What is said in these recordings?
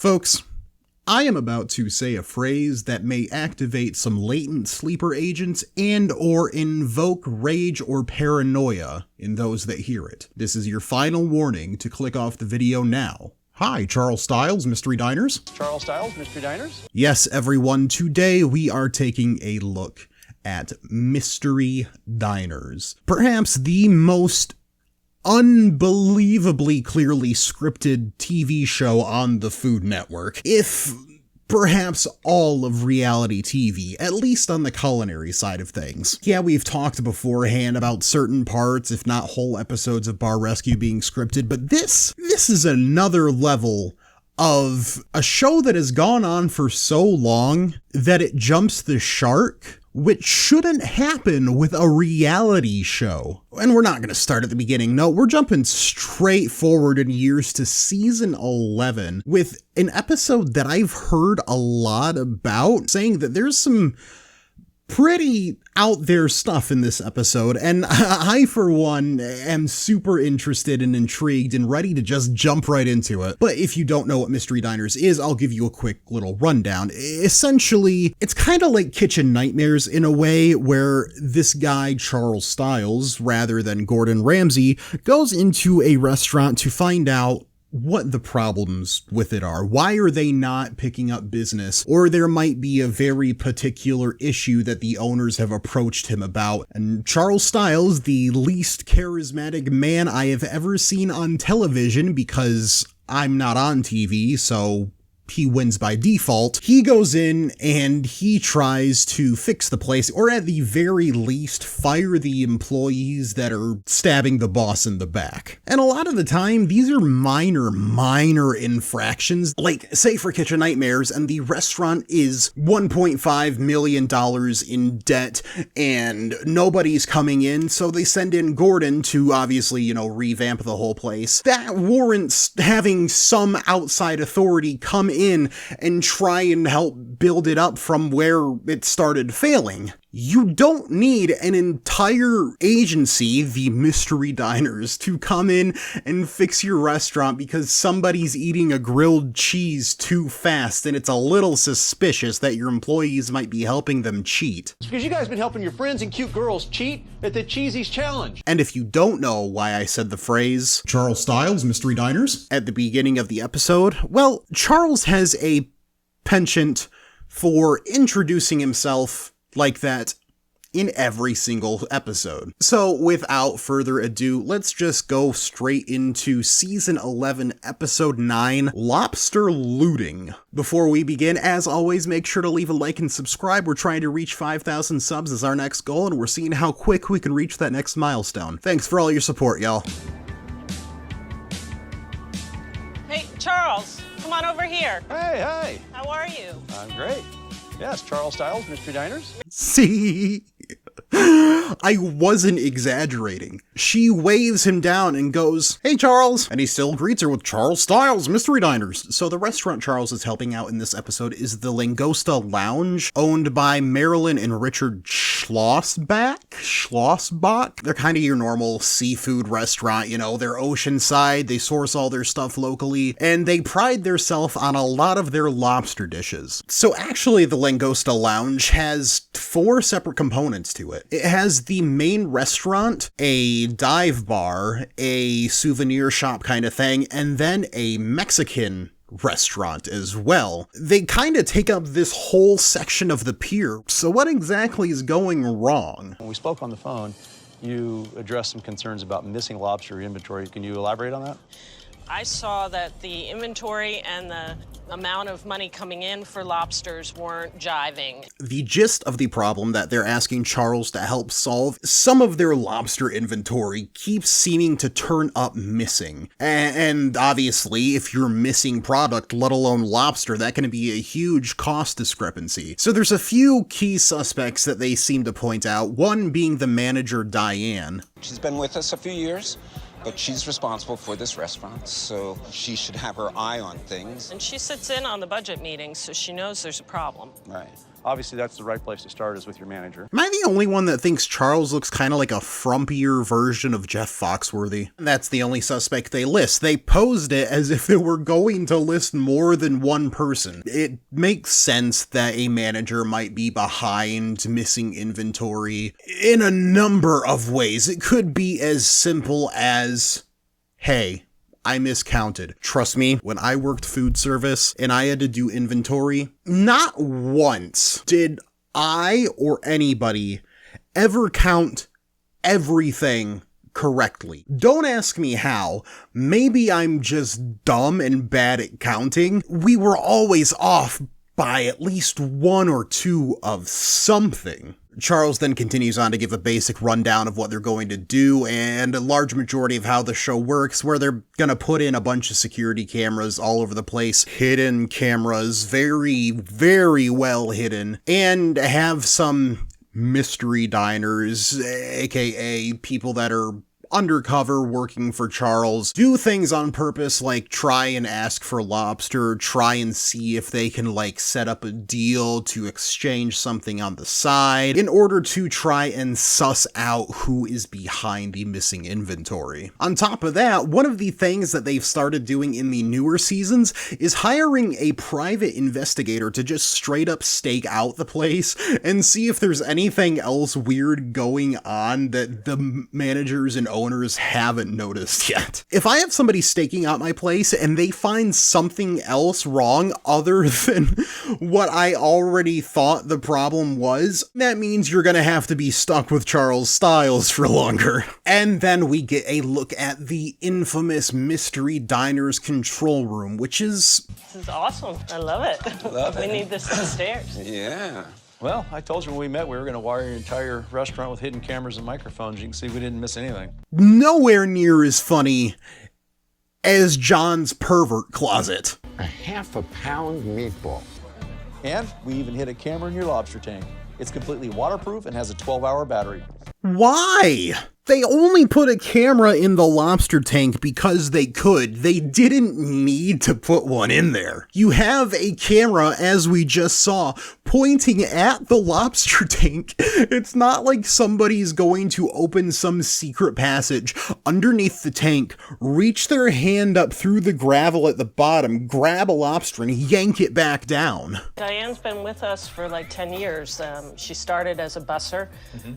Folks, I am about to say a phrase that may activate some latent sleeper agents and or invoke rage or paranoia in those that hear it. This is your final warning to click off the video now. Hi, Charles Styles, Mystery Diners. Charles Styles, Mystery Diners. Yes, everyone, today we are taking a look at Mystery Diners. Perhaps the most unbelievably clearly scripted TV show on the Food Network, if perhaps all of reality TV, at least on the culinary side of things. Yeah, we've talked beforehand about certain parts, if not whole episodes of Bar Rescue being scripted, but this is another level of a show that has gone on for so long that it jumps the shark, which shouldn't happen with a reality show. And we're not going to start at the beginning. No, we're jumping straight forward in years to season 11 with an episode that I've heard a lot about, saying that there's some pretty out there stuff in this episode, and I, for one, am super interested and intrigued and ready to just jump right into it. But if you don't know what Mystery Diners is, I'll give you a quick little rundown. Essentially, it's kind of like Kitchen Nightmares in a way, where this guy, Charles Styles, rather than Gordon Ramsay, goes into a restaurant to find out what the problems with it are. Why are they not picking up business? Or there might be a very particular issue that the owners have approached him about. And Charles Styles, the least charismatic man I have ever seen on television, because I'm not on TV, so he wins by default. He goes in and he tries to fix the place, or at the very least fire the employees that are stabbing the boss in the back. And a lot of the time, these are minor infractions. Like, say for Kitchen Nightmares, and the restaurant is $1.5 million in debt, and nobody's coming in, so they send in Gordon to obviously, revamp the whole place. That warrants having some outside authority come in and try and help build it up from where it started failing. You don't need an entire agency, the Mystery Diners, to come in and fix your restaurant because somebody's eating a grilled cheese too fast and it's a little suspicious that your employees might be helping them cheat. It's because you guys have been helping your friends and cute girls cheat at the Cheesies Challenge. And if you don't know why I said the phrase, Charles Styles, Mystery Diners, at the beginning of the episode, well, Charles has a penchant for introducing himself like that in every single episode. So without further ado, let's just go straight into season 11, episode 9, Lobster Looting. Before we begin, as always, make sure to leave a like and subscribe. We're trying to reach 5,000 subs as our next goal, and we're seeing how quick we can reach that next milestone. Thanks for all your support, y'all. Hey, Charles, come on over here. Hey. How are you? I'm great. Yes, Charles Styles, Mystery Diners. See? I wasn't exaggerating. She waves him down and goes, "Hey, Charles," and he still greets her with Charles Styles, Mystery Diners. So the restaurant Charles is helping out in this episode is the Langosta Lounge, owned by Marilyn and Richard Schlossbach. They're kind of your normal seafood restaurant, they're oceanside, they source all their stuff locally, and they pride themselves on a lot of their lobster dishes. So actually, the Langosta Lounge has 4 separate components to it. It has the main restaurant, a dive bar, a souvenir shop kind of thing, and then a Mexican restaurant as well. They kind of take up this whole section of the pier. So what exactly is going wrong? When we spoke on the phone, you addressed some concerns about missing lobster inventory. Can you elaborate on that? I saw that the inventory and the amount of money coming in for lobsters weren't jiving. The gist of the problem that they're asking Charles to help solve, some of their lobster inventory keeps seeming to turn up missing. And obviously, if you're missing product, let alone lobster, that can be a huge cost discrepancy. So there's a few key suspects that they seem to point out, one being the manager, Diane. She's been with us a few years, but she's responsible for this restaurant, so she should have her eye on things. And she sits in on the budget meetings, so she knows there's a problem. Right. Obviously, that's the right place to start, is with your manager. Am I the only one that thinks Charles looks kind of like a frumpier version of Jeff Foxworthy? And that's the only suspect they list. They posed it as if they were going to list more than one person. It makes sense that a manager might be behind missing inventory in a number of ways. It could be as simple as, hey, I miscounted. Trust me, when I worked food service and I had to do inventory, not once did I or anybody ever count everything correctly. Don't ask me how. Maybe I'm just dumb and bad at counting. We were always off by at least one or two of something. Charles then continues on to give a basic rundown of what they're going to do and a large majority of how the show works, where they're gonna put in a bunch of security cameras all over the place, hidden cameras, very, very well hidden, and have some mystery diners, aka people that are undercover working for Charles, do things on purpose like try and ask for lobster, try and see if they can like set up a deal to exchange something on the side in order to try and suss out who is behind the missing inventory. On top of that, one of the things that they've started doing in the newer seasons is hiring a private investigator to just straight up stake out the place and see if there's anything else weird going on that the managers and owners haven't noticed yet. If I have somebody staking out my place and they find something else wrong other than what I already thought the problem was, that means you're gonna have to be stuck with Charles Styles for longer. And then we get a look at the infamous Mystery Diner's control room, which is... This is awesome. I love it. Love We it. need this upstairs. Yeah. Well, I told you when we met we were going to wire your entire restaurant with hidden cameras and microphones. You can see we didn't miss anything. nowhere near as funny as John's pervert closet. A half a pound meatball. And we even hid a camera in your lobster tank. It's completely waterproof and has a 12-hour battery. Why? They only put a camera in the lobster tank because they could. They didn't need to put one in there. You have a camera, as we just saw, pointing at the lobster tank. It's not like somebody's going to open some secret passage underneath the tank, reach their hand up through the gravel at the bottom, grab a lobster, and yank it back down. Diane's been with us for like 10 years. She started as a busser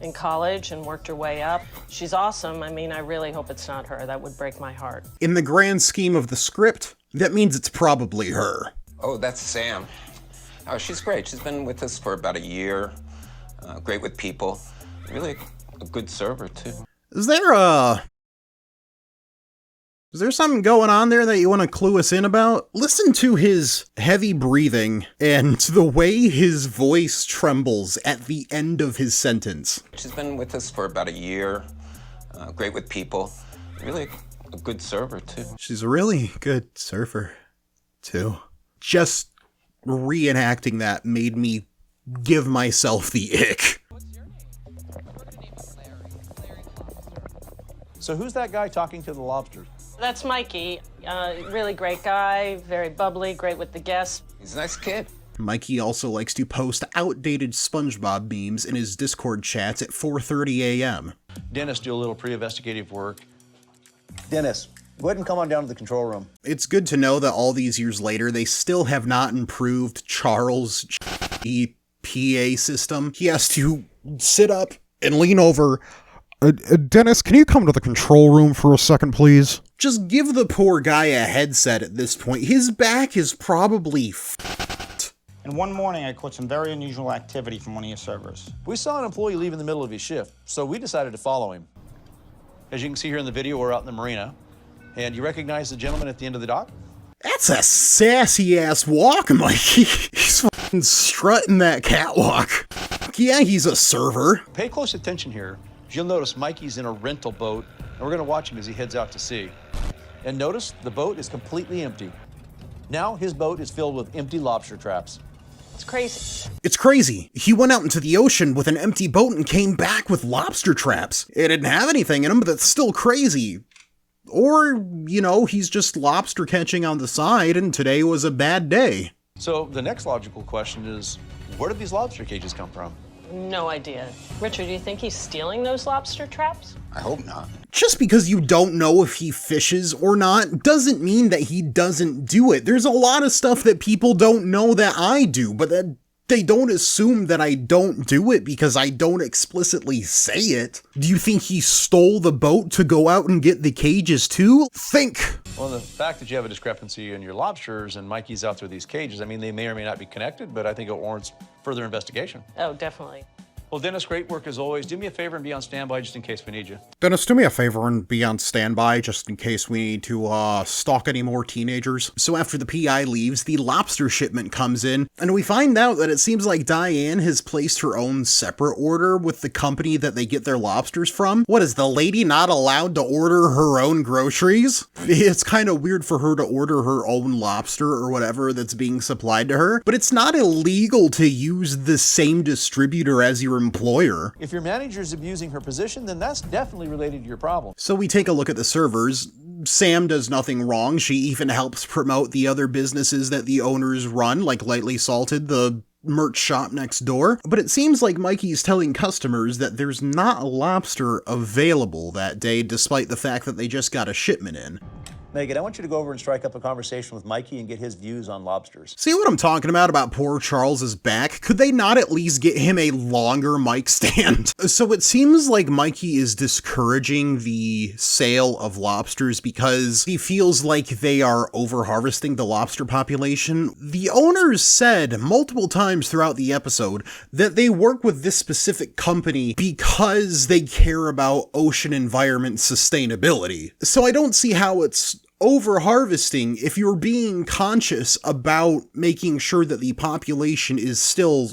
in college and worked her way up. She's awesome. I mean, I really hope it's not her. That would break my heart. In the grand scheme of the script, that means it's probably her. Oh, that's Sam. Oh, she's great. She's been with us for about a year. Great with people. Really a good server, too. Is there something going on there that you want to clue us in about? Listen to his heavy breathing and the way his voice trembles at the end of his sentence. She's been with us for about a year. Great with people. Really a good server, too. She's a really good surfer, too. Just reenacting that made me give myself the ick. So who's that guy talking to the lobsters? That's Mikey. Really great guy, very bubbly, great with the guests. He's a nice kid. Mikey also likes to post outdated SpongeBob memes in his Discord chats at 4:30 a.m. Dennis, do a little pre-investigative work. Dennis, go ahead and come on down to the control room. It's good to know that all these years later, they still have not improved Charles' PA system. He has to sit up and lean over. Dennis, can you come to the control room for a second, please? Just give the poor guy a headset at this point. His back is probably And one morning, I caught some very unusual activity from one of your servers. We saw an employee leave in the middle of his shift, so we decided to follow him. As you can see here in the video, we're out in the marina. And you recognize the gentleman at the end of the dock? That's a sassy-ass walk, Mikey. He's fucking strutting that catwalk. Yeah, he's a server. Pay close attention here. You'll notice Mikey's in a rental boat, and we're gonna watch him as he heads out to sea. And notice the boat is completely empty. Now his boat is filled with empty lobster traps. It's crazy. It's crazy. He went out into the ocean with an empty boat and came back with lobster traps. It didn't have anything in him, but that's still crazy. Or, you know, he's just lobster catching on the side and today was a bad day. So the next logical question is, Where did these lobster cages come from? No idea. Richard, do you think he's stealing those lobster traps? I hope not. Just because you don't know if he fishes or not doesn't mean that he doesn't do it. There's a lot of stuff that people don't know that I do, but that they don't assume that I don't do it because I don't explicitly say it. Do you think he stole the boat to go out and get the cages too? Think! Well, the fact that you have a discrepancy in your lobsters and Mikey's out there with these cages, I mean, they may or may not be connected, but I think it warrants further investigation. Oh, definitely. Well, Dennis, great work as always. Do me a favor and be on standby just in case we need you. Dennis, do me a favor and be on standby just in case we need to stalk any more teenagers. So after the PI leaves, the lobster shipment comes in, and we find out that it seems like Diane has placed her own separate order with the company that they get their lobsters from. What, is the lady not allowed to order her own groceries? It's kind of weird for her to order her own lobster or whatever that's being supplied to her, but it's not illegal to use the same distributor as your employer. If your manager's abusing her position, then that's definitely related to your problem. So we take a look at the servers. Sam does nothing wrong. She even helps promote the other businesses that the owners run, like Lightly Salted, the merch shop next door. But it seems like Mikey's telling customers that there's not a lobster available that day, despite the fact that they just got a shipment in. Megan, I want you to go over and strike up a conversation with Mikey and get his views on lobsters. See what I'm talking about poor Charles's back? Could they not at least get him a longer mic stand? So it seems like Mikey is discouraging the sale of lobsters because he feels like they are over-harvesting the lobster population. The owners said multiple times throughout the episode that they work with this specific company because they care about ocean environment sustainability. So I don't see how it's over-harvesting if you're being conscious about making sure that the population is still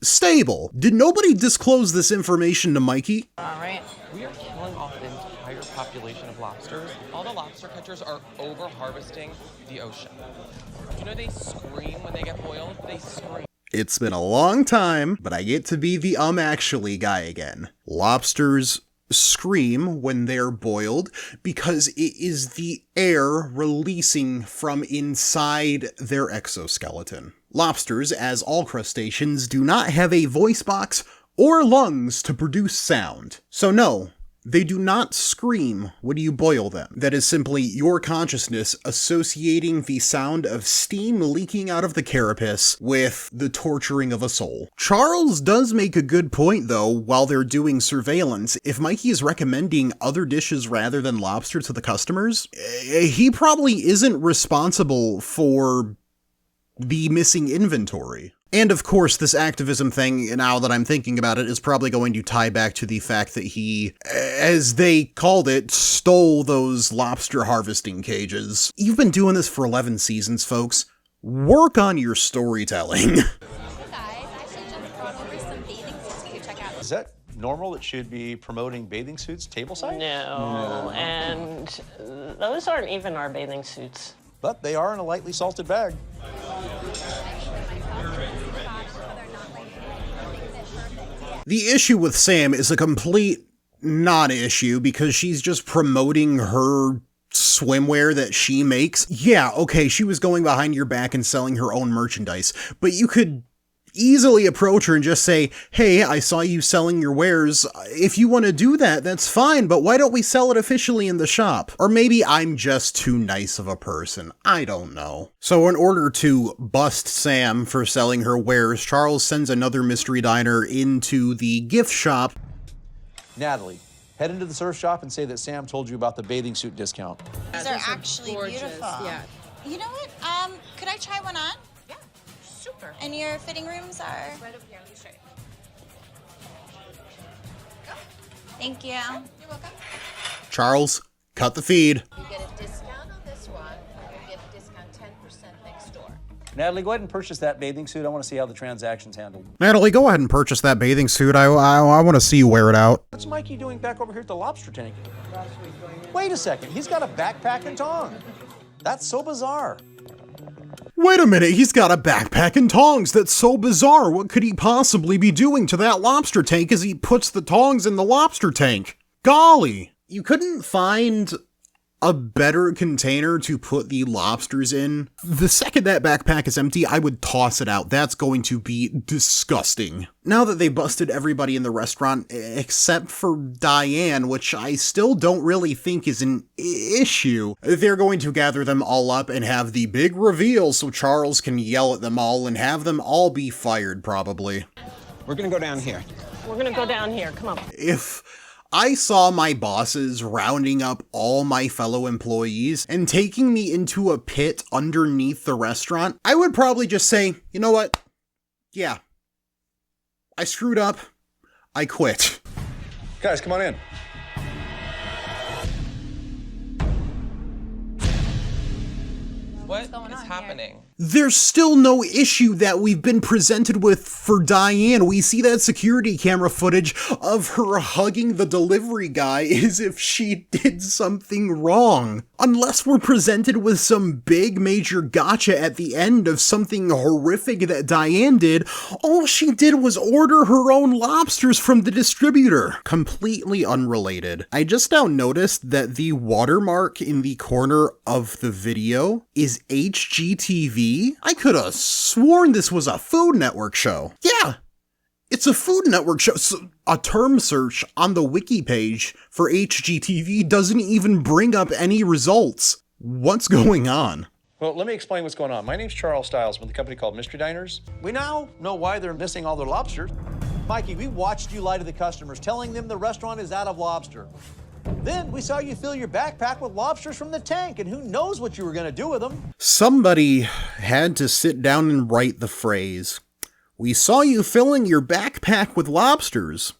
stable. Did nobody disclose this information to Mikey? All right. We are killing off an entire population of lobsters. All the lobster catchers are over-harvesting the ocean. You know they scream when they get boiled? They scream. It's been a long time, but I get to be the actually guy again. Lobsters scream when they're boiled because it is the air releasing from inside their exoskeleton. Lobsters, as all crustaceans, do not have a voice box or lungs to produce sound. So no, they do not scream when you boil them. That is simply your consciousness associating the sound of steam leaking out of the carapace with the torturing of a soul. Charles does make a good point, though, while they're doing surveillance. If Mikey is recommending other dishes rather than lobster to the customers, he probably isn't responsible for the missing inventory. And of course, this activism thing, now that I'm thinking about it, is probably going to tie back to the fact that he, as they called it, stole those lobster harvesting cages. You've been doing this for 11 seasons, folks. Work on your storytelling. Is that normal? It should be promoting bathing suits tableside? No, and those aren't even our bathing suits. But they are in a lightly salted bag. The issue with Sam is a complete non-issue because she's just promoting her swimwear that she makes. Yeah, okay, she was going behind your back and selling her own merchandise, but you could easily approach her and just say, hey, I saw you selling your wares. If you want to do that, that's fine, but why don't we sell it officially in the shop? Or maybe I'm just too nice of a person. I don't know. So in order to bust Sam for selling her wares, Charles sends another mystery diner into the gift shop. Natalie, head into the surf shop and say that Sam told you about the bathing suit discount. These are actually gorgeous, beautiful. yeah. You know what? Could I try one on? Yeah, super. And your fitting rooms are? Right over here, let me show you. Thank you. You're welcome. Charles, cut the feed. You get a discount on this one, you get a discount 10% next door. Natalie, go ahead and purchase that bathing suit. I want to see how the transaction's handled. Natalie, go ahead and purchase that bathing suit. I want to see you wear it out. What's Mikey doing back over here at the lobster tank? Wait a second, he's got a backpack and tongs. That's so bizarre. Wait a minute, he's got a backpack and tongs. That's so bizarre. What could he possibly be doing to that lobster tank as he puts the tongs in the lobster tank? Golly. You couldn't find a better container to put the lobsters in. The second that backpack is empty, I would toss it out. That's going to be disgusting. Now that they busted everybody in the restaurant, except for Diane, which I still don't really think is an issue, they're going to gather them all up and have the big reveal so Charles can yell at them all and have them all be fired, probably. We're gonna go down here. We're gonna go down here, come on. If I saw my bosses rounding up all my fellow employees and taking me into a pit underneath the restaurant, I would probably just say, you know what? Yeah. I screwed up. I quit. Guys, come on in. What is happening? There's still no issue that we've been presented with for Diane. We see that security camera footage of her hugging the delivery guy as if she did something wrong. Unless we're presented with some big major gotcha at the end of something horrific that Diane did, all she did was order her own lobsters from the distributor. Completely unrelated. I just now noticed that the watermark in the corner of the video is HGTV. I could have sworn this was a Food Network show. Yeah, it's a Food Network show. So a term search on the wiki page for HGTV doesn't even bring up any results. What's going on? Well, let me explain what's going on. My name's Charles Stiles with a company called Mystery Diners. We now know why they're missing all their lobsters. Mikey, we watched you lie to the customers, telling them the restaurant is out of lobster. Then we saw you fill your backpack with lobsters from the tank, and who knows what you were going to do with them. Somebody had to sit down and write the phrase, "We saw you filling your backpack with lobsters,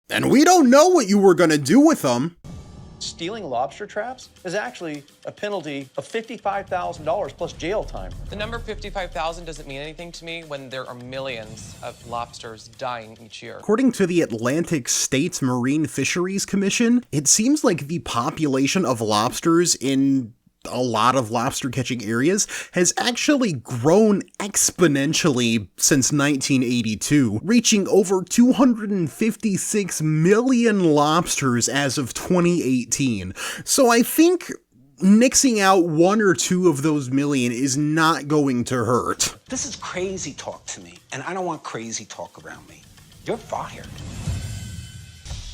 and we don't know what you were going to do with them." Stealing lobster traps is actually a penalty of $55,000 plus jail time. The number 55,000 doesn't mean anything to me when there are millions of lobsters dying each year. According to the Atlantic States Marine Fisheries Commission, it seems like the population of lobsters in a lot of lobster catching areas has actually grown exponentially since 1982, reaching over 256 million lobsters as of 2018. So I think nixing out 1 or 2 of those million is not going to hurt. This is crazy talk to me, and I don't want crazy talk around me. You're fired.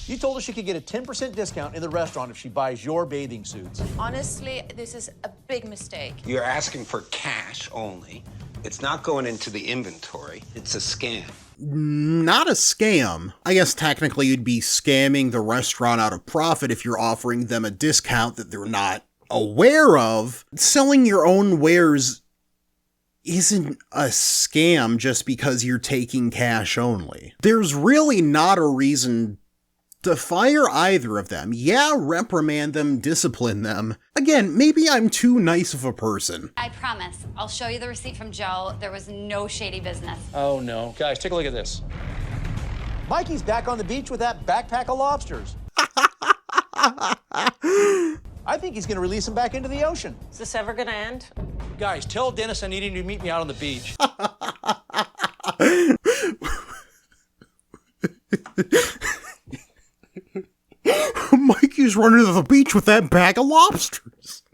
You told her she could get a 10% discount in the restaurant if she buys your bathing suits. Honestly, this is a big mistake. You're asking for cash only. It's not going into the inventory. It's a scam. Not a scam. I guess technically you'd be scamming the restaurant out of profit if you're offering them a discount that they're not aware of. Selling your own wares isn't a scam just because you're taking cash only. There's really not a reason to fire either of them. Yeah, reprimand them, discipline them. Again, maybe I'm too nice of a person. I promise. I'll show you the receipt from Joe. There was no shady business. Oh no. Guys, take a look at this. Mikey's back on the beach with that backpack of lobsters. I think he's gonna release them back into the ocean. Is this ever gonna end? Guys, tell Dennis I need him to meet me out on the beach. Mikey's running to the beach with that bag of lobsters.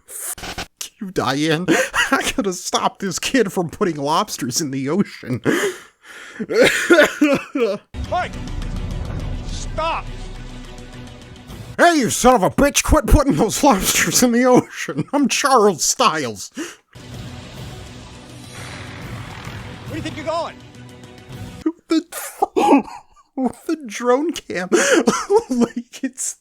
Fuck you, Diane. I gotta stop this kid from putting lobsters in the ocean. Mike! Stop! Hey, you son of a bitch, quit putting those lobsters in the ocean. I'm Charles Stiles. Where do you think you're going? The drone cam, like it's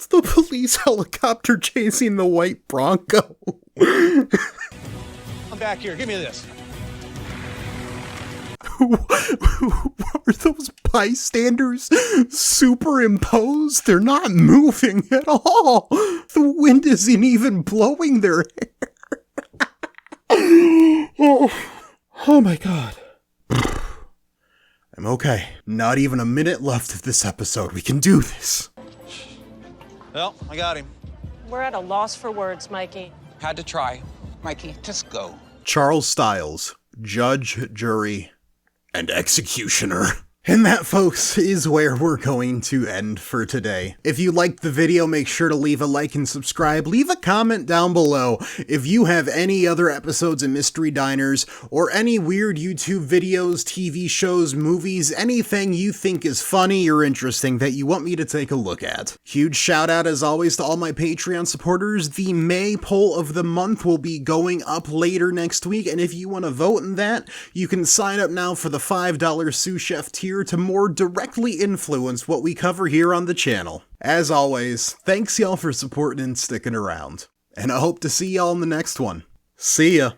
the police helicopter chasing the white Bronco. I'm back here. Give me this. Are those bystanders superimposed? They're not moving at all. The wind isn't even blowing their hair. Oh my god. I'm okay. Not even a minute left of this episode. We can do this. Well, I got him. We're at a loss for words, Mikey. Had to try. Mikey, just go. Charles Stiles, judge, jury, and executioner. And that, folks, is where we're going to end for today. If you liked the video, make sure to leave a like and subscribe. Leave a comment down below if you have any other episodes of Mystery Diners, or any weird YouTube videos, TV shows, movies, anything you think is funny or interesting that you want me to take a look at. Huge shout out, as always, to all my Patreon supporters. The May poll of the month will be going up later next week, and if you want to vote in that, you can sign up now for the $5 sous chef tier to more directly influence what we cover here on the channel. As always, thanks y'all for supporting and sticking around, and I hope to see y'all in the next one. See ya!